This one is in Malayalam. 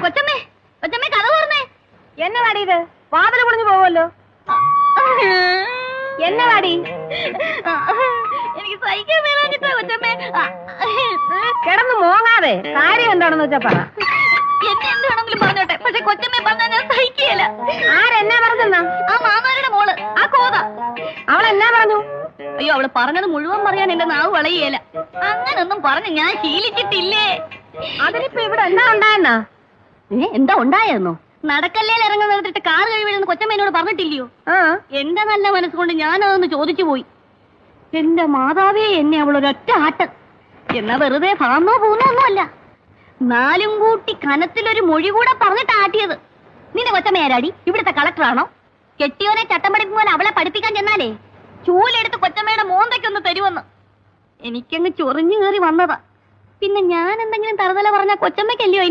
കൊച്ചമ്മേ കൊച്ചമ്മേ കഥ പറഞ്ഞേ. എന്നെ വാടി ഇത് വാതിൽ പൊളിഞ്ഞു പോവല്ലോ. എന്നെ വാടി എനിക്ക് സഹിക്കാൻ മേലാഞ്ഞിട്ടാ കൊച്ചമ്മേ. കിടന്ന് മോങ്ങാതെ കാര്യം എന്താണെന്ന് വെച്ചാ പറ. എന്നെ എന്ത് വേണമെങ്കിലും പറഞ്ഞോട്ടെ, പക്ഷെ കൊച്ചമ്മേ പറഞ്ഞാൽ ഞാൻ സഹിക്കുകയില്ല. ആരെന്നാ പറഞ്ഞെന്നാ? ആ മാമാരുടെ മോള്, ആ കോത. അവൾ എന്നാ പറഞ്ഞു? അയ്യോ, അവള് പറഞ്ഞത് മുഴുവൻ പറയാൻ എന്റെ നാവ് വളയുകയില്ല. അങ്ങനൊന്നും പറഞ്ഞ് ഞാൻ ശീലിച്ചിട്ടില്ലേ. അതിനിപ്പോ ഇവിടെ എന്താ ഉണ്ടായെന്നാ? എന്താ ഉണ്ടായെന്നോ? നടക്കല്ലേൽ ഇറങ്ങുന്ന നിർത്തിട്ട് കാറ് കഴിവിടുന്ന കൊച്ചമ്മേനോട് പറഞ്ഞിട്ടില്ലയോ? എന്റെ നല്ല മനസ്സുകൊണ്ട് ഞാനതൊന്ന് ചോദിച്ചു പോയി. എന്റെ മാതാവേ, എന്നെ അവളൊരൊറ്റ ആട്ട്. എന്നാ വെറുതെ ഫാമോ പോകുന്നോ ഒന്നുമല്ല, നാലും കൂട്ടി കനത്തിലൊരു മൊഴി കൂടെ പറഞ്ഞിട്ട് ആട്ടിയത്. നിന്റെ കൊച്ചമ്മ ആരാടി? ഇവിടുത്തെ കളക്ടറാണോ? കെട്ടിയോനെ ചട്ടം പഠിക്കുമ്പോൾ അവളെ പഠിപ്പിക്കാൻ ചെന്നാലേ ചൂലെടുത്ത് കൊച്ചമ്മയുടെ മോന്തയ്ക്കൊന്ന് തരുമെന്ന്. എനിക്കങ്ങ് ചൊറിഞ്ഞു കയറി വന്നതാ. പിന്നെ ഞാൻ എന്തെങ്കിലും തറുതല പറഞ്ഞ കൊച്ചമ്മയ്ക്കല്ലയോ